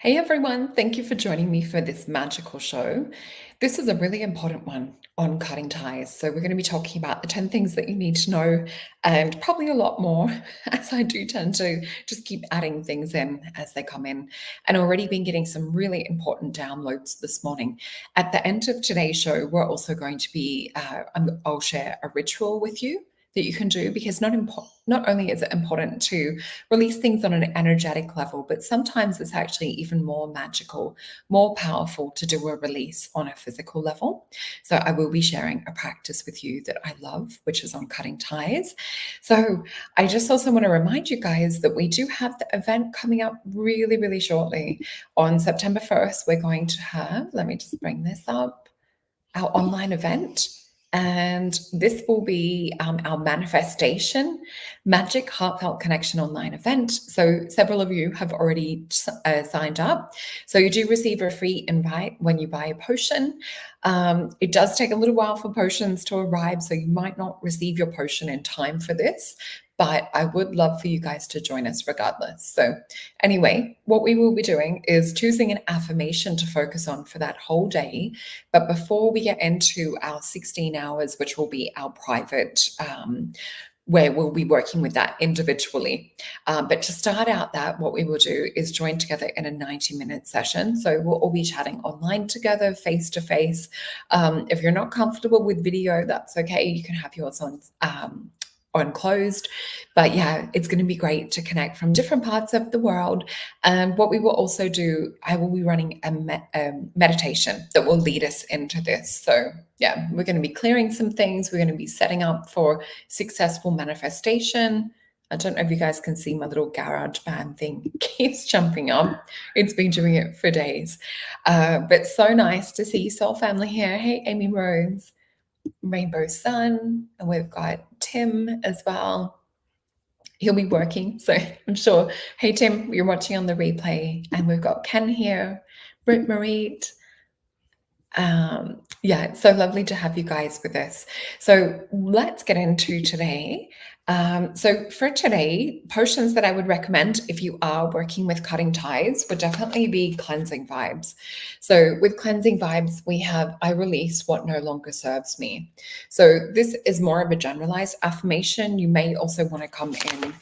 Hey everyone, thank you for joining me for this magical show. This is a really important one on cutting ties. So, we're going to be talking about the 10 things that you need to know, and probably a lot more, as I do tend to just keep adding things in as they come in. And already been getting some really important downloads this morning. At the end of today's show, we're also going to be, I'll share a ritual with you that you can do, because not only is it important to release things on an energetic level, but sometimes it's actually even more magical, more powerful to do a release on a physical level. So I will be sharing a practice with you that I love, which is on cutting ties. So I just also want to remind you guys that we do have the event coming up really, really shortly. On September 1st, we're going to have, let me just bring this up, our online event. And this will be our manifestation magic heartfelt connection online event. So several of you have already signed up. So you do receive a free invite when you buy a potion. It does take a little while for potions to arrive, so you might not receive your potion in time for this, but I would love for you guys to join us regardless. So anyway, what we will be doing is choosing an affirmation to focus on for that whole day. But before we get into our 16 hours, which will be our private, where we'll be working with that individually. But to start out that, what we will do is join together in a 90-minute session. So we'll all be chatting online together, face to face. If you're not comfortable with video, that's okay. You can have yours on closed. But yeah, it's going to be great to connect from different parts of the world. And what we will also do, I will be running a meditation that will lead us into this. So yeah, we're going to be clearing some things. We're going to be setting up for successful manifestation. I don't know if you guys can see my little garage band thing keeps jumping up. It's been doing it for days. But so nice to see Soul Family here. Hey, Amy Rose. Rainbow Sun, and we've got Tim as well. He'll be working, so I'm sure. Hey Tim, you're watching on the replay, and we've got Ken here, Britt Marie. Yeah, it's so lovely to have you guys with us. So let's get into today. So for today, potions that I would recommend if you are working with cutting ties would definitely be cleansing vibes. So with cleansing vibes, we have I release what no longer serves me. So this is more of a generalized affirmation. You may also want to come in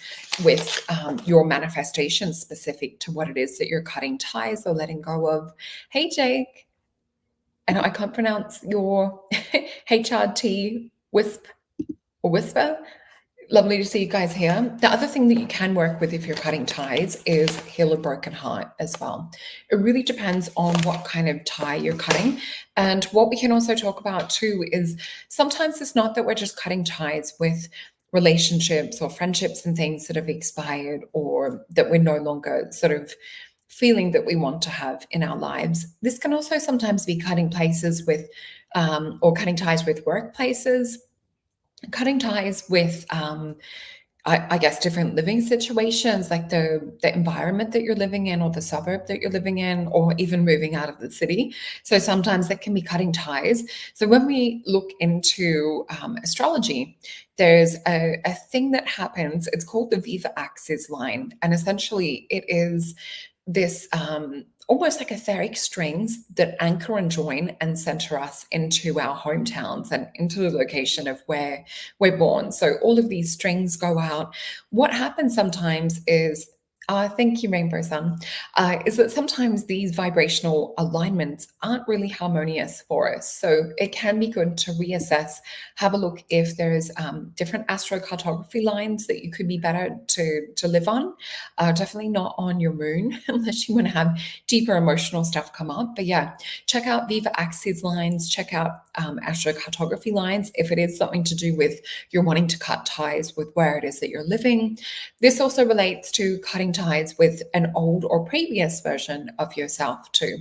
with your manifestation specific to what it is that you're cutting ties or letting go of. Hey Jake. I know I can't pronounce your HRT wisp or whisper. Lovely to see you guys here. The other thing that you can work with if you're cutting ties is heal a broken heart as well. It really depends on what kind of tie you're cutting. And what we can also talk about too is sometimes it's not that we're just cutting ties with relationships or friendships and things that have expired or that we're no longer sort of feeling that we want to have in our lives. This can also sometimes be cutting places with, or cutting ties with workplaces, cutting ties with, I guess, different living situations, like the environment that you're living in or the suburb that you're living in, or even moving out of the city. So sometimes that can be cutting ties. So when we look into astrology, there's a thing that happens. It's called the Viva Axis line. And essentially it is this almost like etheric strings that anchor and join and center us into our hometowns and into the location of where we're born. So all of these strings go out. What happens sometimes is, thank you, Rainbow Sun, is that sometimes these vibrational alignments aren't really harmonious for us. So it can be good to reassess, have a look if there's different astrocartography lines that you could be better to live on. Definitely not on your moon, unless you want to have deeper emotional stuff come up. But yeah, check out Viva Axis lines, check out astrocartography lines if it is something to do with you're wanting to cut ties with where it is that you're living. This also relates to cutting ties with an old or previous version of yourself too,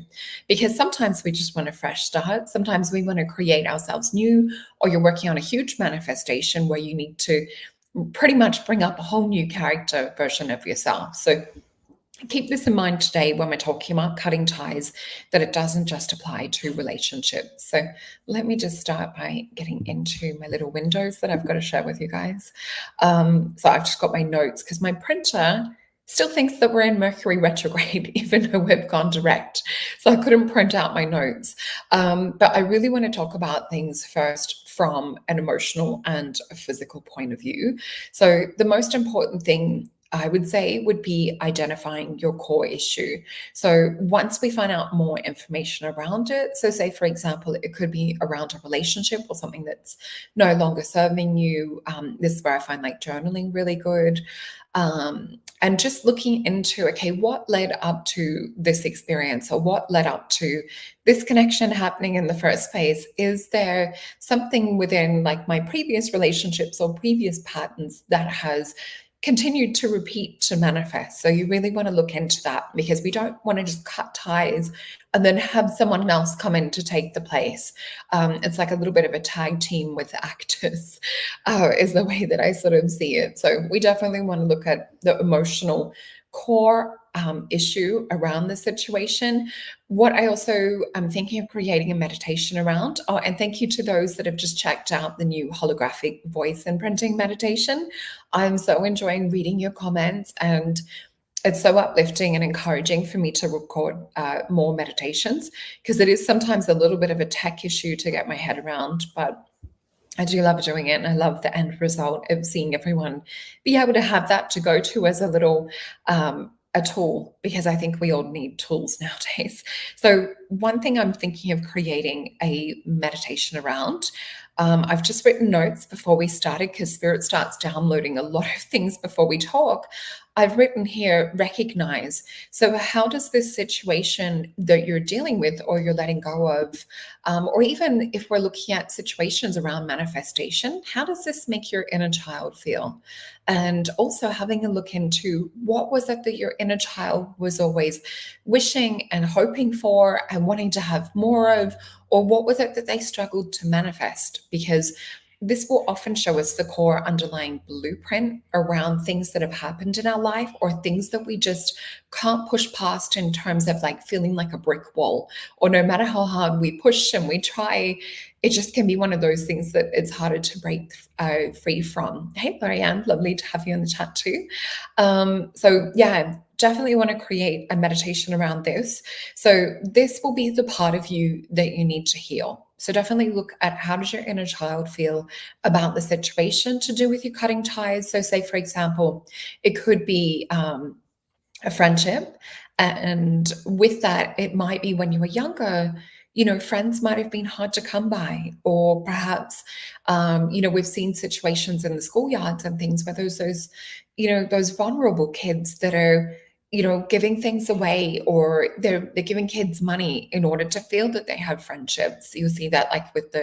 because sometimes we just want a fresh start. Sometimes we want to create ourselves new, or you're working on a huge manifestation where you need to pretty much bring up a whole new character version of yourself. So keep this in mind today when we're talking about cutting ties, that it doesn't just apply to relationships. So let me just start by getting into my little windows that I've got to share with you guys. So I've just got my notes because my printer still thinks that we're in Mercury retrograde, even though we've gone direct. So I couldn't print out my notes. But I really want to talk about things first from an emotional and a physical point of view. So the most important thing I would say would be identifying your core issue. So once we find out more information around it, so say for example, it could be around a relationship or something that's no longer serving you. This is where I find like journaling really good. And just looking into, okay, what led up to this experience or what led up to this connection happening in the first place? Is there something within like my previous relationships or previous patterns that has continued to repeat to manifest? So you really want to look into that, because we don't want to just cut ties and then have someone else come in to take the place. It's like a little bit of a tag team with actors, is the way that I sort of see it. So we definitely want to look at the emotional core issue around the situation. What I also am thinking of creating a meditation around. Oh, and thank you to those that have just checked out the new holographic voice imprinting meditation. I'm so enjoying reading your comments, and it's so uplifting and encouraging for me to record more meditations, because it is sometimes a little bit of a tech issue to get my head around, but I do love doing it, and I love the end result of seeing everyone be able to have that to go to as a little a tool, because I think we all need tools nowadays. So one thing I'm thinking of creating a meditation around. I've just written notes before we started, because Spirit starts downloading a lot of things before we talk. I've written here, recognize. So how does this situation that you're dealing with or you're letting go of, or even if we're looking at situations around manifestation, how does this make your inner child feel? And also having a look into, what was it that your inner child was always wishing and hoping for and wanting to have more of, or what was it that they struggled to manifest? Because this will often show us the core underlying blueprint around things that have happened in our life, or things that we just can't push past, in terms of like feeling like a brick wall, or no matter how hard we push and we try, it just can be one of those things that it's harder to break free from. Hey, Lorianne, lovely to have you in the chat too. So yeah, definitely want to create a meditation around this. So this will be the part of you that you need to heal. So definitely look at, how does your inner child feel about the situation to do with you cutting ties? So say, for example, it could be a friendship. And with that, it might be when you were younger, friends might have been hard to come by, or perhaps, we've seen situations in the schoolyards and things where there's those vulnerable kids that are, giving things away, or they're giving kids money in order to feel that they have friendships. You'll see that like with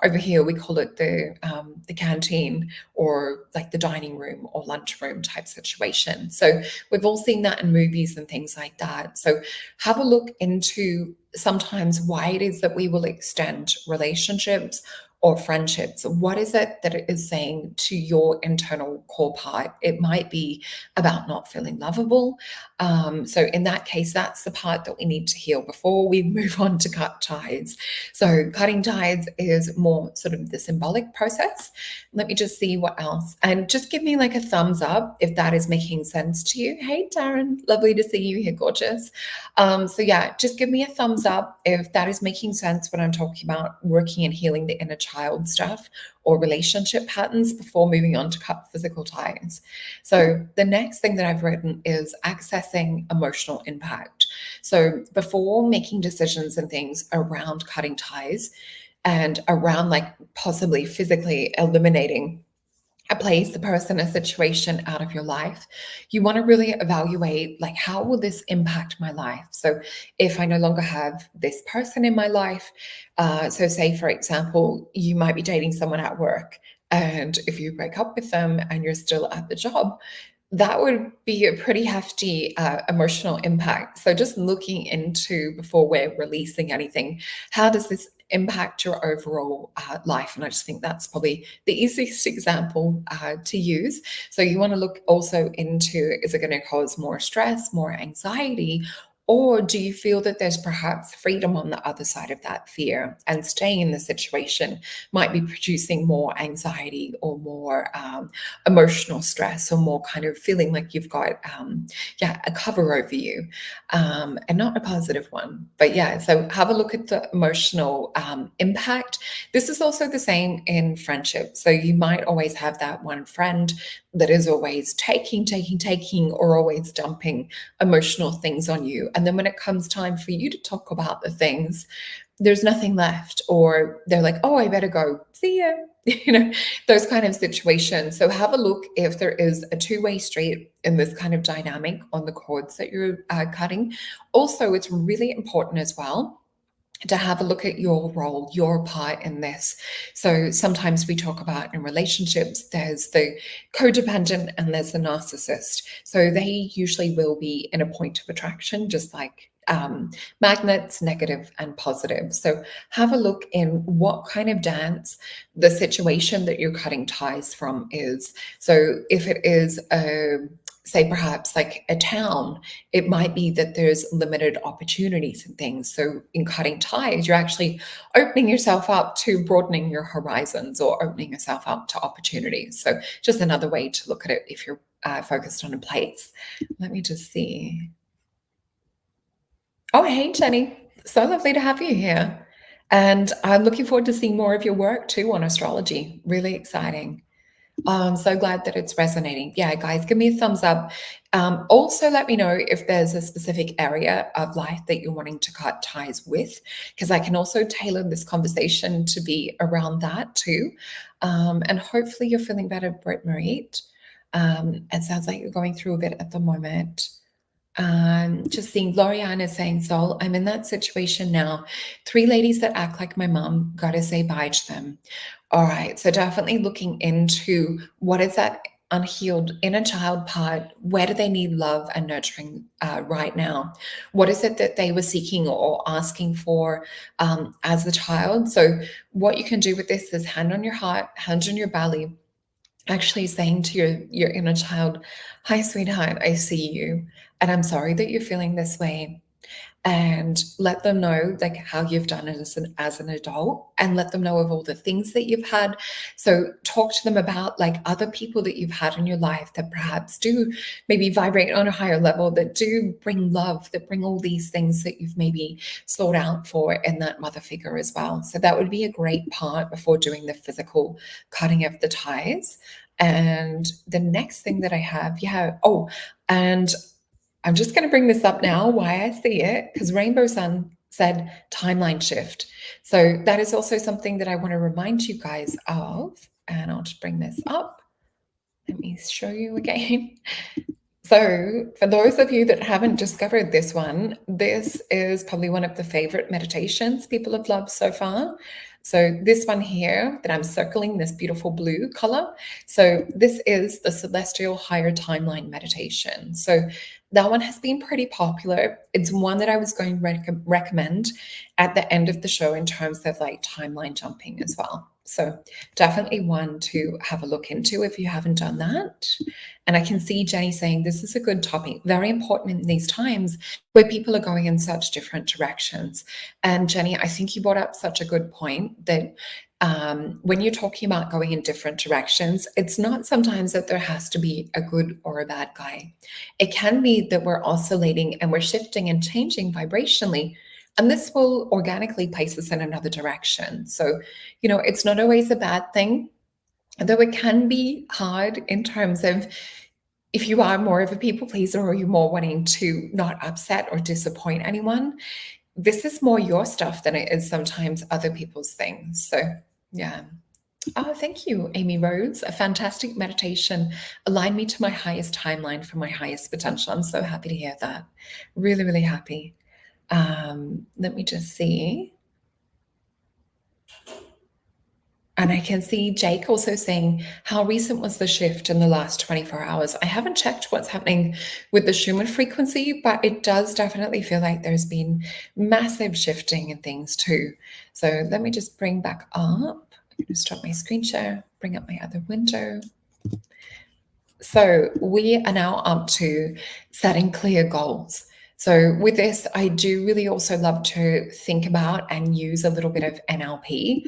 over here, we call it the canteen, or like the dining room or lunchroom type situation. So we've all seen that in movies and things like that. So have a look into sometimes why it is that we will extend relationships or friendships. What is it that it is saying to your internal core part? It might be about not feeling lovable. So in that case, that's the part that we need to heal before we move on to cut ties. So cutting ties is more sort of the symbolic process. Let me just see what else. And just give me like a thumbs up if that is making sense to you. Hey, Darren, lovely to see you here, gorgeous. So yeah, just give me a thumbs up if that is making sense when I'm talking about working and healing the inner child stuff or relationship patterns before moving on to cut physical ties. So the next thing that I've written is accessing emotional impact. So before making decisions and things around cutting ties and around like possibly physically eliminating a place, a person, a situation out of your life, you want to really evaluate, like, how will this impact my life? So if I no longer have this person in my life, so say for example, you might be dating someone at work, and if you break up with them and you're still at the job, that would be a pretty hefty emotional impact. So just looking into, before we're releasing anything, how does this impact your overall life? And I just think that's probably the easiest example to use. So you want to look also into, is it going to cause more stress, more anxiety, Or do you feel that there's perhaps freedom on the other side of that fear, and staying in the situation might be producing more anxiety or more emotional stress, or more kind of feeling like you've got a cover over you, and not a positive one. But yeah, so have a look at the emotional impact. This is also the same in friendship. So you might always have that one friend that is always taking, or always dumping emotional things on you. And then when it comes time for you to talk about the things, there's nothing left, or they're like, oh, I better go. See ya. Those kind of situations. So have a look if there is a two-way street in this kind of dynamic on the cords that you're cutting. Also, it's really important as well to have a look at your role, your part in this. So sometimes we talk about in relationships, there's the codependent and there's the narcissist. So they usually will be in a point of attraction, just like magnets, negative and positive. So have a look in what kind of dance the situation that you're cutting ties from is. So if it is say perhaps like a town, it might be that there's limited opportunities and things. So in cutting ties, you're actually opening yourself up to broadening your horizons, or opening yourself up to opportunities. So just another way to look at it if you're focused on a place. Let me just see. Oh, hey, Jenny. So lovely to have you here. And I'm looking forward to seeing more of your work too on astrology. Really exciting. I'm so glad that it's resonating. Yeah, guys, give me a thumbs up. Also, let me know if there's a specific area of life that you're wanting to cut ties with, because I can also tailor this conversation to be around that too. And hopefully you're feeling better, Britt Marie. It sounds like you're going through a bit at the moment. Just seeing Gloriana saying, Sol, I'm in that situation now. 3 ladies that act like my mom, gotta say bye to them. All right, so definitely looking into what is that unhealed inner child part. Where do they need love and nurturing right now? What is it that they were seeking or asking for as a child? So what you can do with this is hand on your heart, hand on your belly, actually saying to your inner child, hi, sweetheart, I see you. And I'm sorry that you're feeling this way. And let them know like how you've done it as an adult, and let them know of all the things that you've had. So talk to them about like other people that you've had in your life that perhaps do maybe vibrate on a higher level, that do bring love, that bring all these things that you've maybe sought out for in that mother figure as well. So that would be a great part before doing the physical cutting of the ties. And the next thing that I have, and I'm just going to bring this up now, why I see it, because Rainbow Sun said timeline shift. So that is also something that I want to remind you guys of. And I'll just bring this up. Let me show you again. So for those of you that haven't discovered this one, this is probably one of the favorite meditations people have loved so far. So this one here that I'm circling, this beautiful blue color. So this is the Celestial Higher Timeline Meditation. So that one has been pretty popular. It's one that I was going to recommend at the end of the show in terms of like timeline jumping as well. So definitely one to have a look into if you haven't done that. And I can see Jenny saying this is a good topic, very important in these times where people are going in such different directions. And Jenny, I think you brought up such a good point that when you're talking about going in different directions, it's not sometimes that there has to be a good or a bad guy. It can be that we're oscillating and we're shifting and changing vibrationally. And this will organically place us in another direction. So, it's not always a bad thing, though it can be hard in terms of if you are more of a people pleaser, or you're more wanting to not upset or disappoint anyone. This is more your stuff than it is sometimes other people's things. So, yeah. Oh, thank you, Amy Rose. A fantastic meditation. Align me to my highest timeline for my highest potential. I'm so happy to hear that. Really, really happy. Let me just see. And I can see Jake also saying, how recent was the shift in the last 24 hours? I haven't checked what's happening with the Schumann frequency, but it does definitely feel like there's been massive shifting and things too. So let me just bring back up. I'm going to stop my screen share, bring up my other window. So we are now up to setting clear goals. So with this, I do really also love to think about and use a little bit of NLP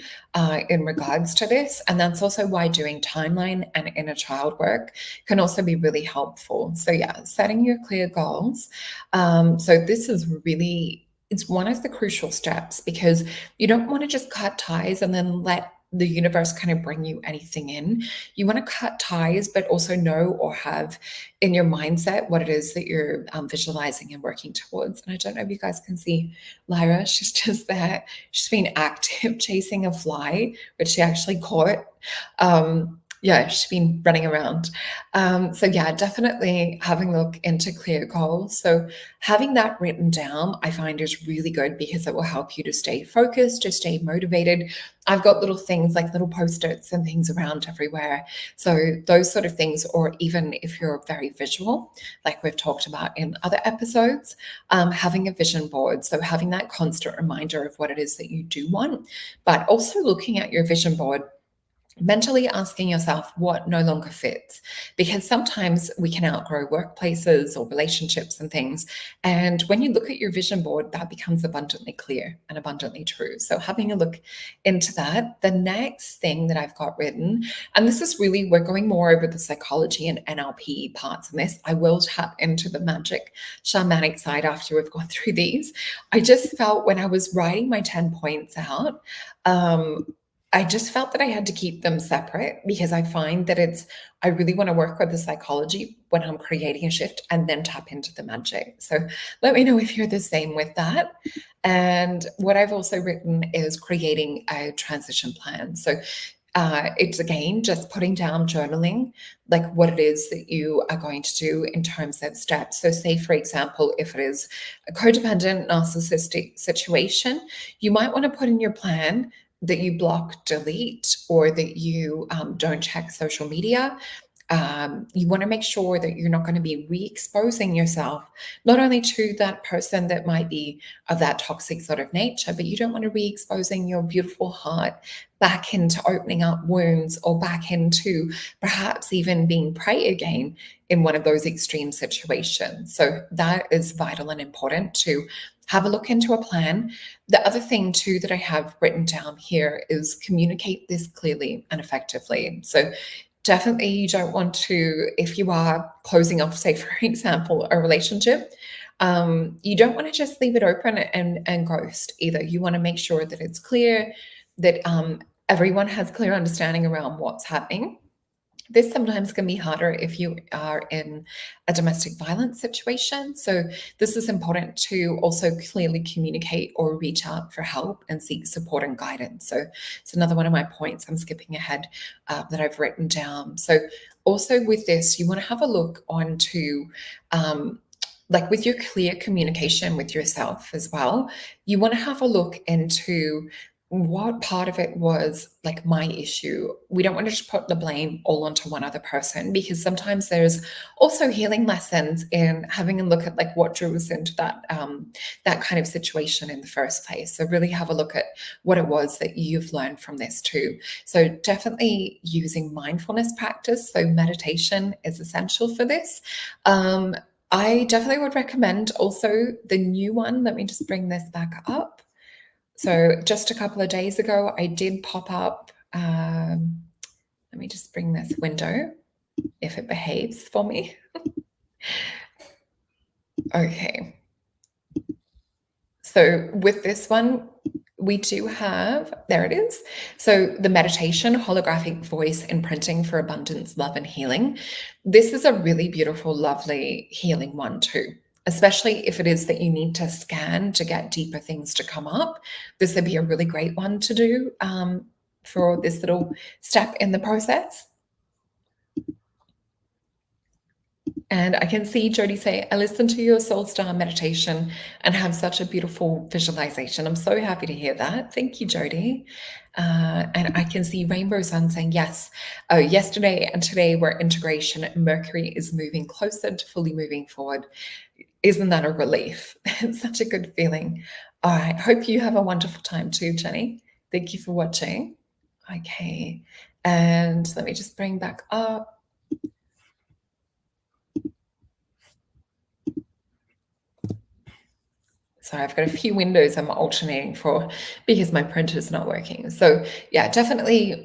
in regards to this. And that's also why doing timeline and inner child work can also be really helpful. So yeah, setting your clear goals. So this is really, it's one of the crucial steps because you don't want to just cut ties and then let the universe kind of bring you anything in. You want to cut ties, but also know or have in your mindset what it is that you're visualizing and working towards. And I don't know if you guys can see Lyra, she's just there. She's been active chasing a fly, which she actually caught. Yeah, she's been running around. So yeah, definitely having a look into clear goals. So having that written down, I find is really good because it will help you to stay focused, to stay motivated. I've got little things like little post-its and things around everywhere. So those sort of things, or even if you're very visual, like we've talked about in other episodes, having a vision board. So having that constant reminder of what it is that you do want, but also looking at your vision board, mentally asking yourself what no longer fits, because sometimes we can outgrow workplaces or relationships and things, and when you look at your vision board, that becomes abundantly clear and abundantly true. So having a look into that. The next thing that I've got written, and this is really, we're going more over the psychology and NLP parts in this. I will tap into the magic shamanic side after we've gone through these. I just felt when I was writing my 10 points out, I just felt that I had to keep them separate because I find that I really want to work with the psychology when I'm creating a shift and then tap into the magic. So let me know if you're the same with that. And what I've also written is creating a transition plan. So it's again just putting down, journaling, like what it is that you are going to do in terms of steps. So, say, for example, if it is a codependent narcissistic situation, you might want to put in your plan that you block, delete, or that you don't check social media. You want to make sure that you're not going to be re-exposing yourself, not only to that person that might be of that toxic sort of nature, but you don't want to re-exposing your beautiful heart back into opening up wounds or back into perhaps even being prey again in one of those extreme situations. So that is vital and important to have a look into a plan. The other thing too that I have written down here is communicate this clearly and effectively. So definitely you don't want to, if you are closing off, say, for example, a relationship, you don't want to just leave it open and ghost either. You want to make sure that it's clear, that everyone has clear understanding around what's happening. This sometimes can be harder if you are in a domestic violence situation. So this is important to also clearly communicate or reach out for help and seek support and guidance. So it's another one of my points. I'm skipping ahead that I've written down. So also with this, you want to have a look onto like with your clear communication with yourself as well. You want to have a look into what part of it was like my issue. We don't want to just put the blame all onto one other person, because sometimes there's also healing lessons in having a look at like what drew us into that kind of situation in the first place. So really have a look at what it was that you've learned from this too. So definitely using mindfulness practice. So meditation is essential for this. I definitely would recommend also the new one. Let me just bring this back up. So just a couple of days ago, I did pop up, let me just bring this window, if it behaves for me. Okay. So with this one, we do have, there it is. So the meditation, holographic voice imprinting for abundance, love, and healing. This is a really beautiful, lovely healing one too, especially if it is that you need to scan to get deeper things to come up. This would be a really great one to do for this little step in the process. And I can see Jody say, I listened to your Soul Star meditation and have such a beautiful visualization. I'm so happy to hear that. Thank you, Jody. And I can see Rainbow Sun saying, yes, yesterday and today were integration. Mercury is moving closer to fully moving forward. Isn't that a relief? It's such a good feeling. All right. Hope you have a wonderful time too, Jenny. Thank you for watching. Okay. And let me just bring back up. Sorry, I've got a few windows I'm alternating for because my printer's not working. So yeah, definitely.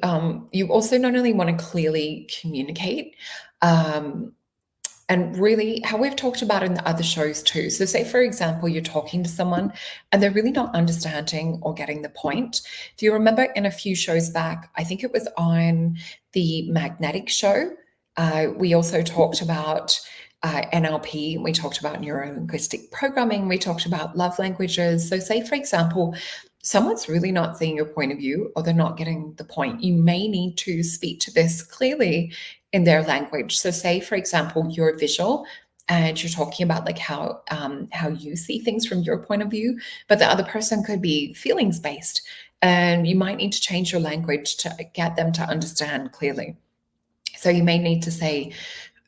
You also not only want to clearly communicate, um, and really how we've talked about in the other shows too. So say for example, you're talking to someone and they're really not understanding or getting the point. Do you remember in a few shows back, I think it was on the magnetic show, we also talked about NLP, we talked about neuro-linguistic programming, we talked about love languages. So say for example, someone's really not seeing your point of view or they're not getting the point, you may need to speak to this clearly in their language. So say, for example, you're visual and you're talking about like how you see things from your point of view, but the other person could be feelings based, and you might need to change your language to get them to understand clearly. So you may need to say,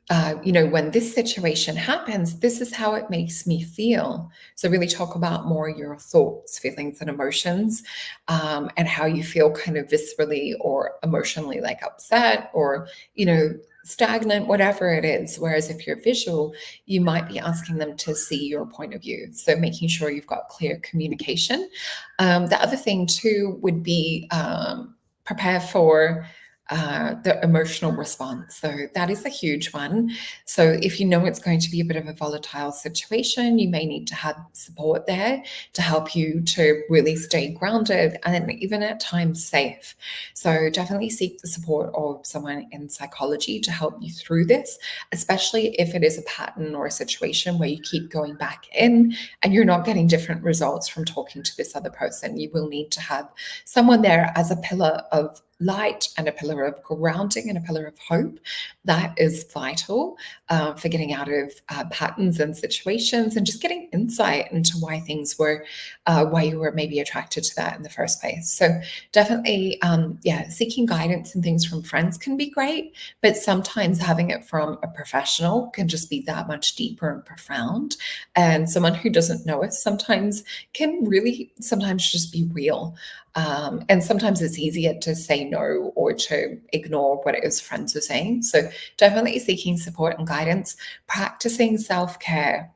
when this situation happens, this is how it makes me feel. So, really talk about more your thoughts, feelings, and emotions, and how you feel kind of viscerally or emotionally, like upset or, stagnant, whatever it is. Whereas if you're visual, you might be asking them to see your point of view. So, making sure you've got clear communication. The other thing, too, would be prepare for the emotional response. So that is a huge one. So if you know it's going to be a bit of a volatile situation, you may need to have support there to help you to really stay grounded and even at times safe. So definitely seek the support of someone in psychology to help you through this, especially if it is a pattern or a situation where you keep going back in and you're not getting different results from talking to this other person. You will need to have someone there as a pillar of light and a pillar of grounding and a pillar of hope. That is vital for getting out of patterns and situations and just getting insight into why things were, why you were maybe attracted to that in the first place. So definitely, seeking guidance and things from friends can be great, but sometimes having it from a professional can just be that much deeper and profound. And someone who doesn't know us sometimes can really sometimes just be real. And sometimes it's easier to say no or to ignore what it is friends are saying. So definitely seeking support and guidance, practicing self-care.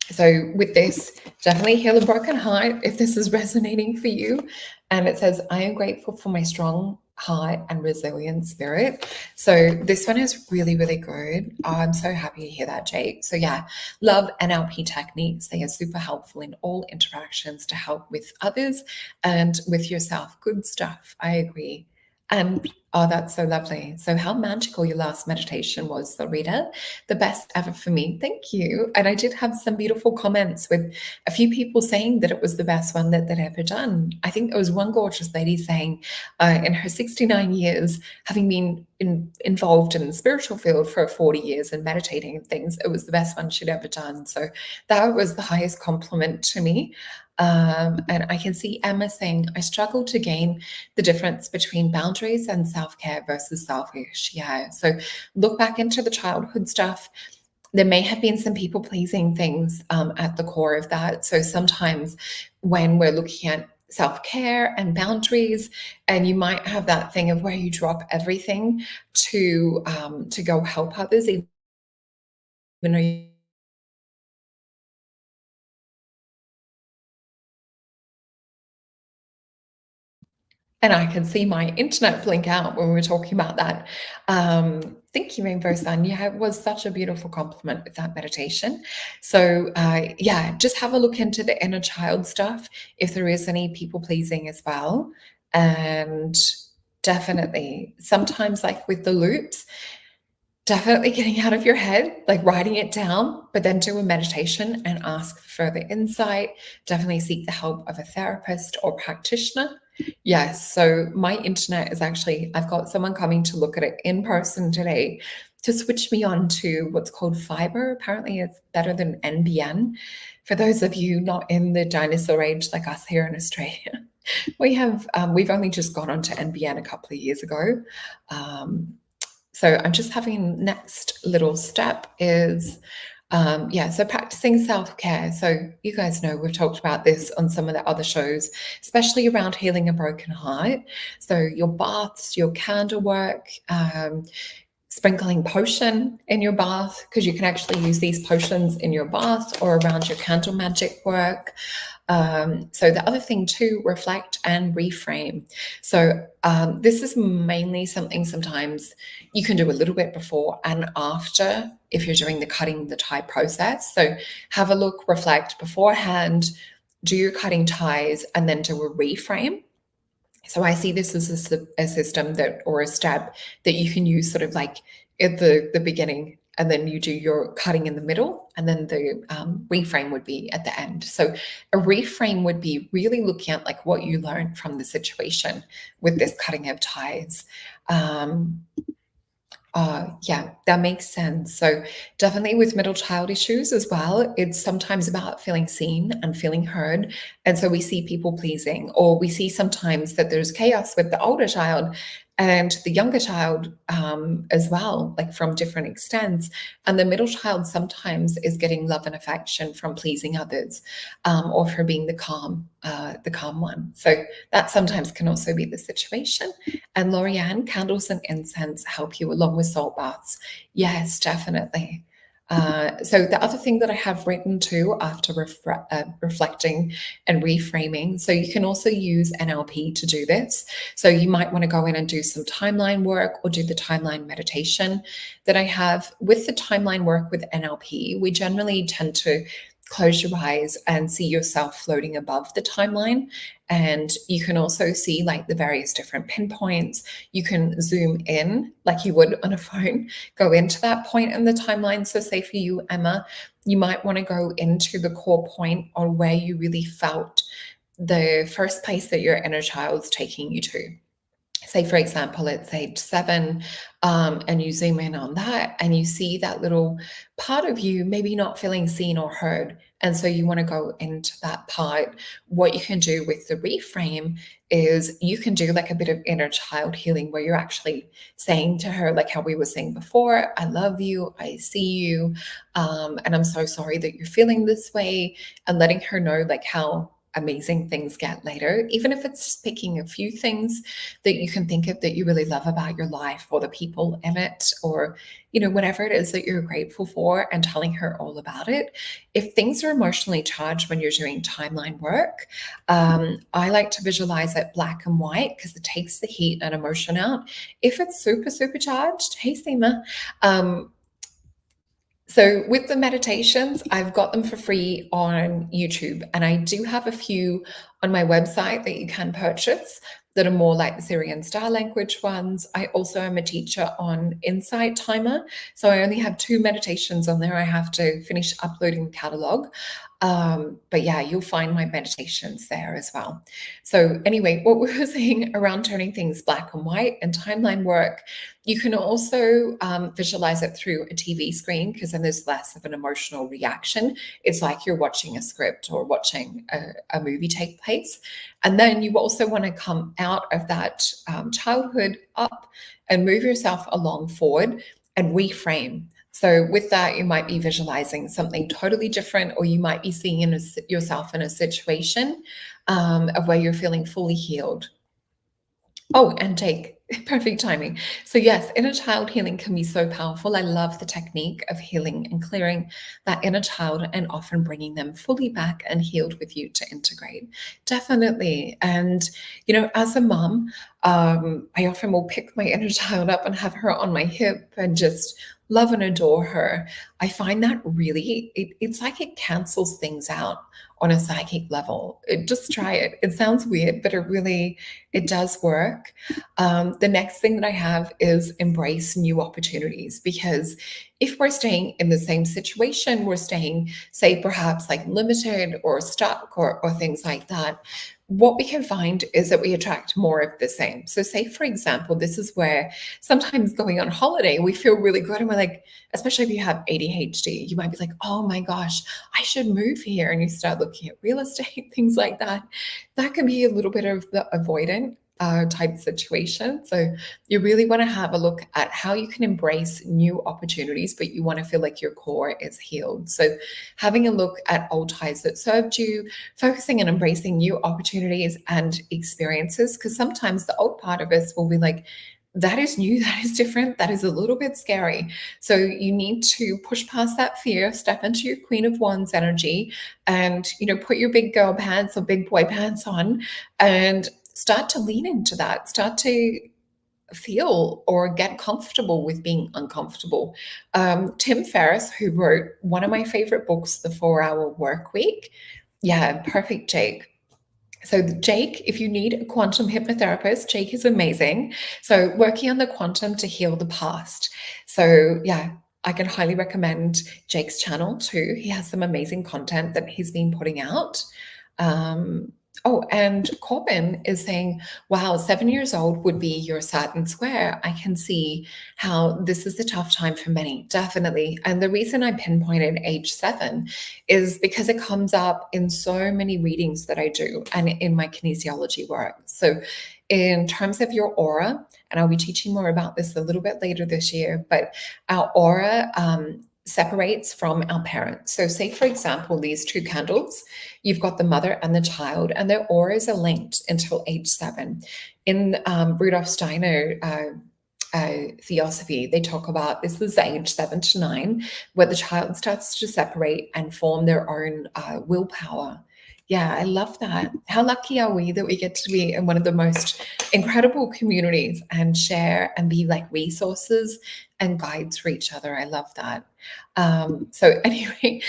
So with this, definitely heal a broken heart if this is resonating for you. And it says, I am grateful for my strong heart and resilient spirit. So this one is really, really good. I'm so happy to hear that, Jake. So yeah, love NLP techniques. They are super helpful in all interactions to help with others and with yourself. Good stuff. I agree. And oh, that's so lovely. So how magical your last meditation was, Rita. The best ever for me. Thank you. And I did have some beautiful comments with a few people saying that it was the best one that they'd ever done. I think there was one gorgeous lady saying in her 69 years, having been involved in the spiritual field for 40 years and meditating and things, it was the best one she'd ever done. So that was the highest compliment to me. And I can see Emma saying, I struggle to gain the difference between boundaries and self-care versus selfish. Yeah. So look back into the childhood stuff. There may have been some people-pleasing things at the core of that. So sometimes when we're looking at self-care and boundaries, and you might have that thing of where you drop everything to go help others, even though you and I can see my internet blink out when we were talking about that. Thank you, Rainbow Sun. Yeah, it was such a beautiful compliment with that meditation. So, just have a look into the inner child stuff if there is any people pleasing as well. And definitely, sometimes, like with the loops, definitely getting out of your head, like writing it down, but then do a meditation and ask for further insight. Definitely seek the help of a therapist or practitioner. Yes, so my internet is actually, I've got someone coming to look at it in person today to switch me on to what's called fiber. Apparently, it's better than NBN. For those of you not in the dinosaur age like us here in Australia, we've only just gone on to NBN a couple of years ago. So I'm just having next little step is, so practicing self-care. So you guys know we've talked about this on some of the other shows, especially around healing a broken heart. So your baths, your candle work, sprinkling potion in your bath, because you can actually use these potions in your bath or around your candle magic work. So the other thing too, reflect and reframe. So this is mainly something sometimes you can do a little bit before and after if you're doing the cutting the tie process. So have a look, reflect beforehand, do your cutting ties, and then do a reframe. So I see this as a system that, or a step that you can use sort of like at the beginning, and then you do your cutting in the middle, and then the reframe would be at the end. So a reframe would be really looking at like what you learned from the situation with this cutting of ties. Yeah, that makes sense. So definitely with middle child issues as well, it's sometimes about feeling seen and feeling heard. And so we see people pleasing, or we see sometimes that there's chaos with the older child and the younger child as well, like from different extents. And the middle child sometimes is getting love and affection from pleasing others, or for being the calm one. So that sometimes can also be the situation. And Lorianne, candles and incense help you along with salt baths. Yes, definitely. So the other thing that I have written too after reflecting and reframing, so you can also use NLP to do this. So you might want to go in and do some timeline work or do the timeline meditation that I have. With the timeline work with NLP, we generally tend to close your eyes and see yourself floating above the timeline. And you can also see like the various different pinpoints. You can zoom in like you would on a phone, go into that point in the timeline. So say for you, Emma, you might want to go into the core point on where you really felt the first place that your inner child's taking you to. Say, for example, it's age 7, and you zoom in on that and you see that little part of you maybe not feeling seen or heard. And so you want to go into that part. What you can do with the reframe is you can do like a bit of inner child healing where you're actually saying to her, like how we were saying before, I love you, I see you, and I'm so sorry that you're feeling this way, and letting her know like how amazing things get later, even if it's just picking a few things that you can think of that you really love about your life or the people in it, or whatever it is that you're grateful for, and telling her all about it. If things are emotionally charged when you're doing timeline work, I like to visualize it black and white because it takes the heat and emotion out. If it's super super charged, hey Seema, so with the meditations, I've got them for free on YouTube, and I do have a few on my website that you can purchase that are more like the Syrian Star language ones. I also am a teacher on Insight Timer, so I only have 2 meditations on there. I have to finish uploading the catalog. But yeah, you'll find my meditations there as well. So anyway, what we were saying around turning things black and white and timeline work, you can also visualize it through a TV screen, because then there's less of an emotional reaction. It's like you're watching a script or watching a movie take place. And then you also want to come out of that childhood up and move yourself along forward and reframe. So with that, you might be visualizing something totally different, or you might be seeing yourself in a situation of where you're feeling fully healed. Oh, and Jake, perfect timing. So yes, inner child healing can be so powerful. I love the technique of healing and clearing that inner child and often bringing them fully back and healed with you to integrate. Definitely. And, as a mom, I often will pick my inner child up and have her on my hip and just love and adore her. I find that really, it's like it cancels things out on a psychic level. Just try it. It sounds weird, but it does work. The next thing that I have is embrace new opportunities, because if we're staying in the same situation, we're staying, say, perhaps like limited or stuck or things like that, what we can find is that we attract more of the same. So say, for example, this is where sometimes going on holiday, we feel really good and we're like, especially if you have ADHD, you might be like, oh my gosh, I should move here. And you start looking at real estate, things like that. That can be a little bit of the avoidant type situation. So you really want to have a look at how you can embrace new opportunities, but you want to feel like your core is healed. So having a look at old ties that served you, focusing on embracing new opportunities and experiences, because sometimes the old part of us will be like, that is new, that is different, that is a little bit scary. So you need to push past that fear, step into your Queen of Wands energy, and put your big girl pants or big boy pants on and start to lean into that. Start to feel or get comfortable with being uncomfortable. Tim Ferriss, who wrote one of my favorite books, The 4 Hour Work Week. Yeah, perfect, Jake. So, Jake, if you need a quantum hypnotherapist, Jake is amazing. So, working on the quantum to heal the past. So, yeah, I can highly recommend Jake's channel too. He has some amazing content that he's been putting out. Um, oh, and Corbin is saying, wow, 7 years old would be your Saturn square. I can see how this is a tough time for many, definitely. And the reason I pinpointed age 7 is because it comes up in so many readings that I do and in my kinesiology work. So, in terms of your aura, and I'll be teaching more about this a little bit later this year, but our aura separates from our parents. So, say for example, these two candles, you've got the mother and the child, and their auras are linked until age 7. In Rudolf Steiner, theosophy, they talk about this is age 7 to 9, where the child starts to separate and form their own willpower. Yeah, I love that. How lucky are we that we get to be in one of the most incredible communities and share and be like resources and guides for each other. I love that. So anyway,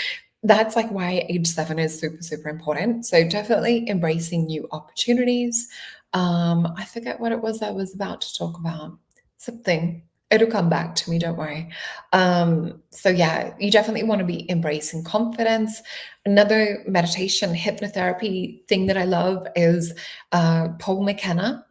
that's like why age 7 is super, super important. So definitely embracing new opportunities. I forget what it was I was about to talk about. Something. It'll come back to me, don't worry. So yeah, you definitely want to be embracing confidence. Another meditation hypnotherapy thing that I love is Paul McKenna.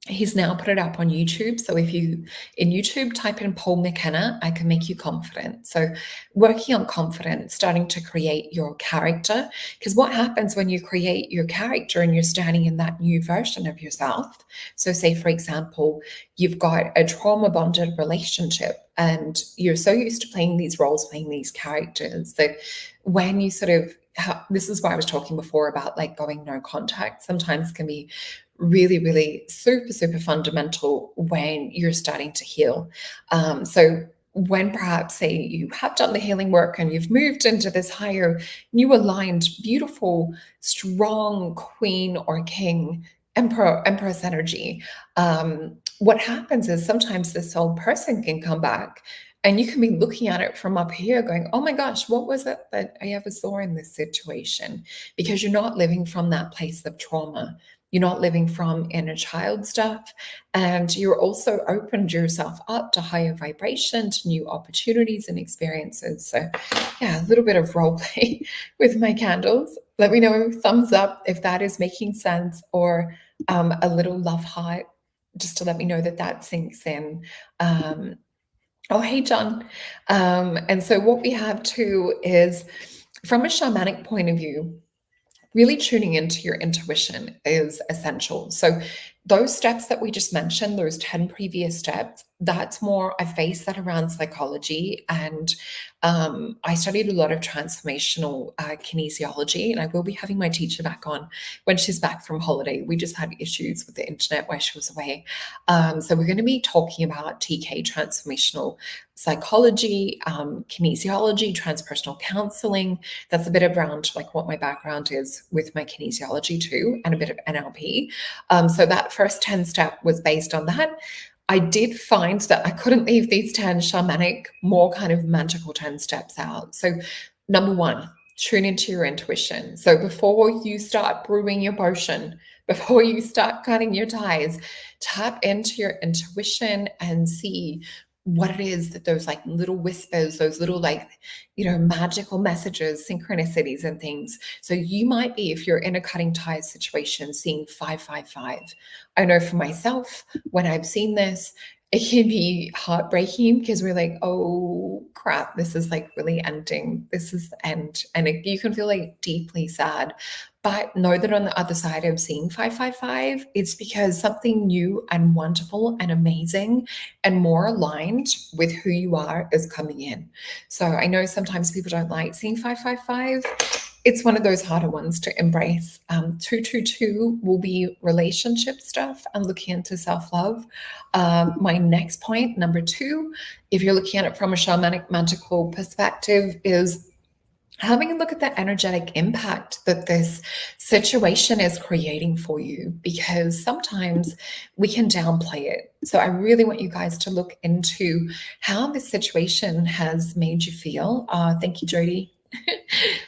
He's now put it up on YouTube. So if you in YouTube type in Paul McKenna, I can make you confident. So working on confidence, starting to create your character. Because what happens when you create your character and you're standing in that new version of yourself? So say, for example, you've got a trauma bonded relationship and you're so used to playing these roles, playing these characters that when you sort of this is why I was talking before about like going no contact sometimes can be really, really super, super fundamental when you're starting to heal. So when perhaps say you have done the healing work and you've moved into this higher, new aligned, beautiful, strong queen or king, empress energy, what happens is sometimes this whole person can come back and you can be looking at it from up here going, oh my gosh, what was it that I ever saw in this situation? Because you're not living from that place of trauma. You're not living from inner child stuff. And you're also opened yourself up to higher vibration, to new opportunities and experiences. So, yeah, a little bit of role play with my candles. Let me know, thumbs up if that is making sense, or a little love heart, just to let me know that that sinks in. Oh, hey, John. And so, what we have too is from a shamanic point of view, really tuning into your intuition is essential. So those steps that we just mentioned, those 10 previous steps, that's more, I base that around psychology. And I studied a lot of transformational kinesiology, and I will be having my teacher back on when she's back from holiday. We just had issues with the internet while she was away. So we're going to be talking about TK, transformational psychology, kinesiology, transpersonal counseling. That's a bit around like what my background is with my kinesiology too, and a bit of NLP. So that first 10 step was based on that. I did find that I couldn't leave these 10 shamanic, more kind of magical 10 steps out. So number 1, tune into your intuition. So before you start brewing your potion, before you start cutting your ties, tap into your intuition and see what it is that those like little whispers, those little like, magical messages, synchronicities and things. So you might be, if you're in a cutting ties situation, seeing 555. I know for myself, when I've seen this, it can be heartbreaking because we're like, oh crap, this is like really ending. This is the end. And you can feel like deeply sad. But know that on the other side of seeing 555, it's because something new and wonderful and amazing and more aligned with who you are is coming in. So I know sometimes people don't like seeing 555. it's one of those harder ones to embrace. 222 will be relationship stuff and looking into self-love. My next point, number 2, if you're looking at it from a shamanic magical perspective, is having a look at the energetic impact that this situation is creating for you, because sometimes we can downplay it. So I really want you guys to look into how this situation has made you feel. Thank you, Jody.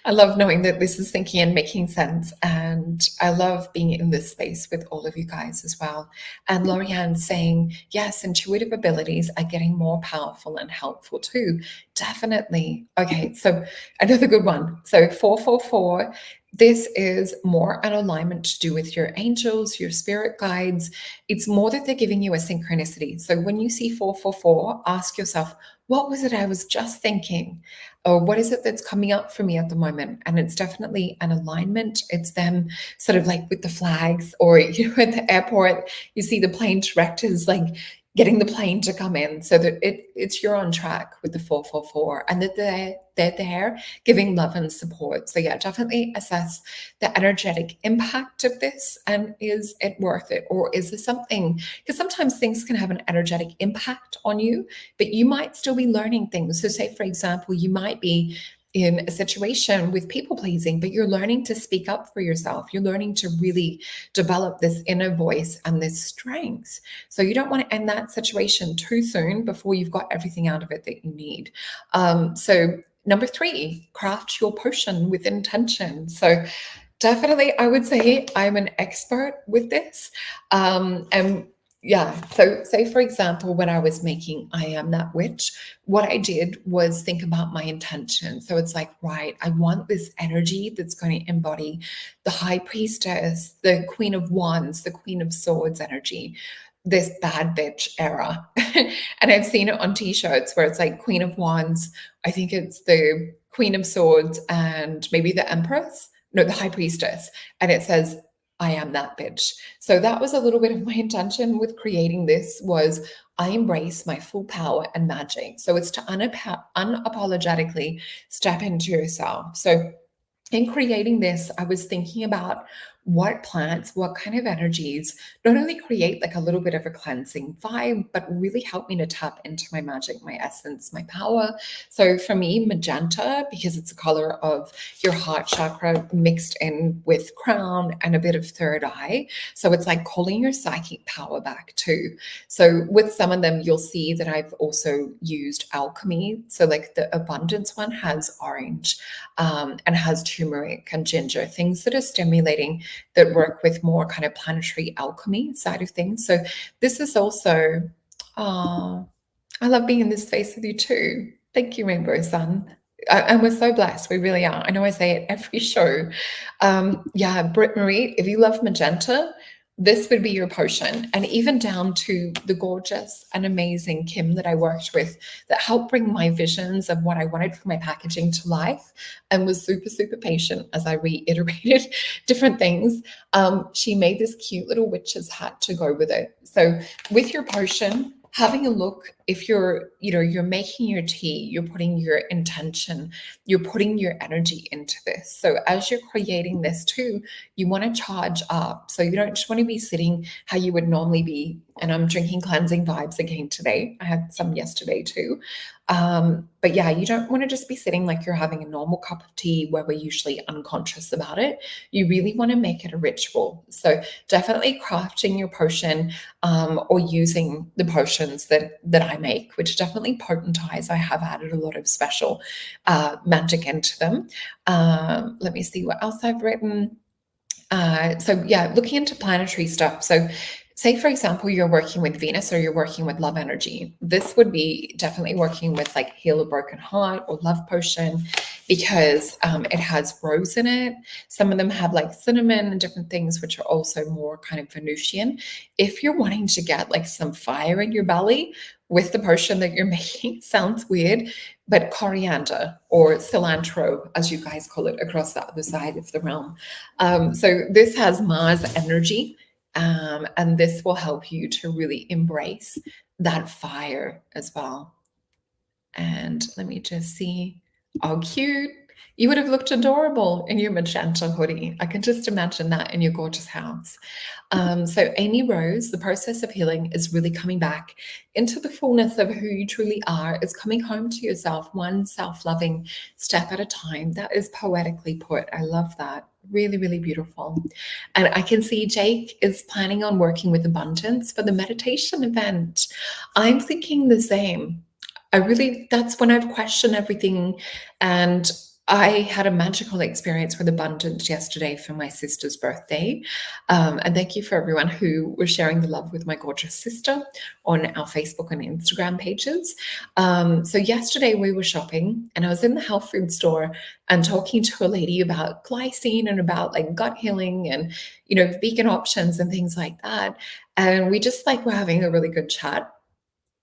I love knowing that this is thinking and making sense. And I love being in this space with all of you guys as well. And Lorianne saying, yes, intuitive abilities are getting more powerful and helpful too. Definitely. Okay, so another good one. So 444. This is more an alignment to do with your angels, your spirit guides. It's more that they're giving you a synchronicity. So when you see 444, ask yourself, what was it I was just thinking? Or what is it that's coming up for me at the moment? And it's definitely an alignment. It's them sort of like with the flags, or at the airport, you see the plane directors like getting the plane to come in, so that it's you're on track with the 444, and that they're there giving love and support. So yeah, definitely assess the energetic impact of this, and is it worth it, or is there something, because sometimes things can have an energetic impact on you, but you might still be learning things. So say, for example, you might be in a situation with people pleasing, but you're learning to speak up for yourself. You're learning to really develop this inner voice and this strength. So you don't want to end that situation too soon before you've got everything out of it that you need. So number 3, craft your potion with intention. So definitely, I would say I'm an expert with this. And yeah, so say for example, when I was making I Am That Witch, what I did was think about my intention. So it's like, right, I want this energy that's going to embody the High Priestess, the Queen of Wands, the Queen of Swords energy, this bad bitch era. And I've seen it on t-shirts where it's like Queen of Wands, I think it's the Queen of Swords, and maybe the Empress, no, the High Priestess, and it says, I am that bitch. So that was a little bit of my intention with creating this, was I embrace my full power and magic. So it's to unapologetically step into yourself. So in creating this, I was thinking about what plants, what kind of energies not only create like a little bit of a cleansing vibe, but really help me to tap into my magic, my essence, my power. So for me, magenta, because it's a color of your heart chakra mixed in with crown and a bit of third eye. So it's like calling your psychic power back too. So with some of them, you'll see that I've also used alchemy. So like the abundance one has orange, and has turmeric and ginger, things that are stimulating, that work with more kind of planetary alchemy side of things. So this is also, I love being in this space with you too. Thank you, Rainbow Sun. And we're so blessed. We really are. I know I say it every show. Yeah, Britt Marie, if you love magenta, this would be your potion. And even down to the gorgeous and amazing Kim that I worked with, that helped bring my visions of what I wanted for my packaging to life, and was super, super patient as I reiterated different things. She made this cute little witch's hat to go with it. So with your potion, having a look, if you're making your tea, you're putting your intention, you're putting your energy into this. So as you're creating this too, you want to charge up. So you don't just want to be sitting how you would normally be. And I'm drinking cleansing vibes again today. I had some yesterday too. But yeah, you don't want to just be sitting like you're having a normal cup of tea where we're usually unconscious about it. You really want to make it a ritual. So definitely crafting your potion, or using the potions that I make, which definitely potentize. I have added a lot of special magic into them. Let me see what else I've written. So yeah, looking into planetary stuff. So say, for example, you're working with Venus or you're working with love energy. This would be definitely working with like Heal a Broken Heart or Love Potion, because it has rose in it. Some of them have like cinnamon and different things, which are also more kind of Venusian. If you're wanting to get like some fire in your belly with the potion that you're making, sounds weird, but coriander or cilantro, as you guys call it across the other side of the realm. So this has Mars energy. And this will help you to really embrace that fire as well. And let me just see. Oh, cute. You would have looked adorable in your magenta hoodie. I can just imagine that in your gorgeous house. So, Amy Rose, the process of healing is really coming back into the fullness of who you truly are, is coming home to yourself, one self loving step at a time. That is poetically put. I love that. Really, really beautiful. And I can see Jake is planning on working with abundance for the meditation event. I'm thinking the same. That's when I've questioned everything. And I had a magical experience with abundance yesterday for my sister's birthday. And thank you for everyone who was sharing the love with my gorgeous sister on our Facebook and Instagram pages. So yesterday we were shopping and I was in the health food store and talking to a lady about glycine and about like gut healing and, vegan options and things like that. And we just like were having a really good chat.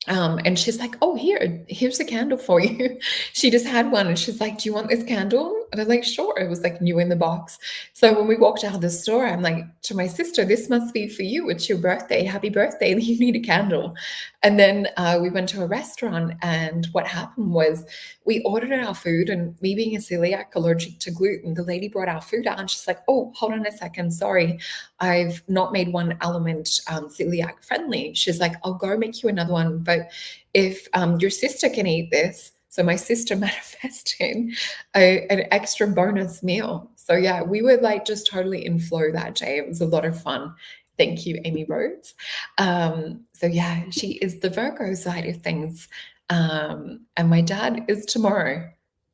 And she's like, "Oh, here's a candle for you." She just had one and she's like, "Do you want this candle?" And I'm like, "Sure." It was like new in the box. So when we walked out of the store, I'm like to my sister, "This must be for you. It's your birthday. Happy birthday. You need a candle." And then we went to a restaurant, and what happened was we ordered our food, and me being a celiac allergic to gluten, the lady brought our food out and she's like, "Oh, hold on a second. Sorry. I've not made one element celiac friendly." She's like, "I'll go make you another one. But if your sister can eat this," so my sister manifested an extra bonus meal. So yeah, we were like just totally in flow that day. It was a lot of fun. Thank you, Amy Rose. So yeah, she is the Virgo side of things. And my dad is tomorrow.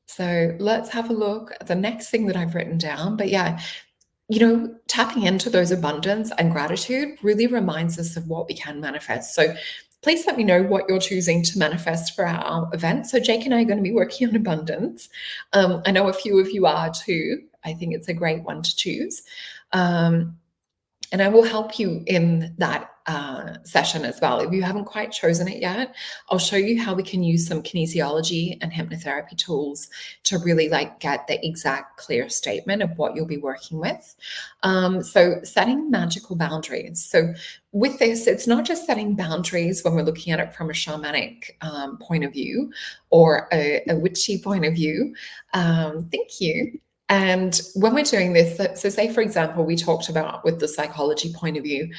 So let's have a look at the next thing that I've written down. But yeah, tapping into those abundance and gratitude really reminds us of what we can manifest. So please let me know what you're choosing to manifest for our event. So Jake and I are going to be working on abundance. I know a few of you are too. I think it's a great one to choose. And I will help you in that session as well. If you haven't quite chosen it yet, I'll show you how we can use some kinesiology and hypnotherapy tools to really like get the exact clear statement of what you'll be working with. So setting magical boundaries. So with this, it's not just setting boundaries when we're looking at it from a shamanic point of view or a witchy point of view. Thank you. And when we're doing this, so say, for example, we talked about with the psychology point of view,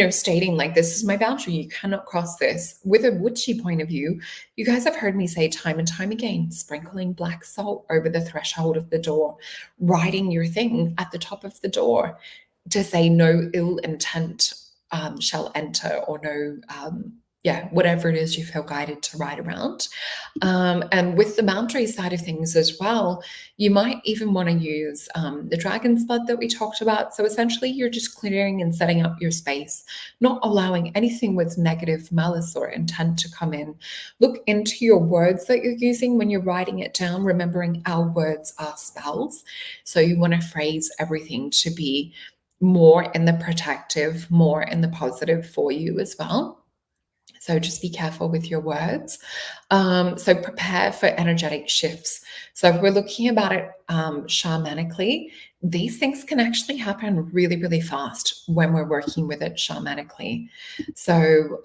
stating like, this is my boundary, you cannot cross this. With a witchy point of view, you guys have heard me say time and time again, sprinkling black salt over the threshold of the door, writing your thing at the top of the door to say no ill intent shall enter, or no, whatever it is you feel guided to write around. And with the boundary side of things as well, you might even want to use the dragon's blood that we talked about. So essentially, you're just clearing and setting up your space, not allowing anything with negative malice or intent to come in. Look into your words that you're using when you're writing it down, remembering our words are spells. So you want to phrase everything to be more in the protective, more in the positive for you as well. So just be careful with your words. So prepare for energetic shifts. So if we're looking about it shamanically, these things can actually happen really, really fast when we're working with it shamanically. So,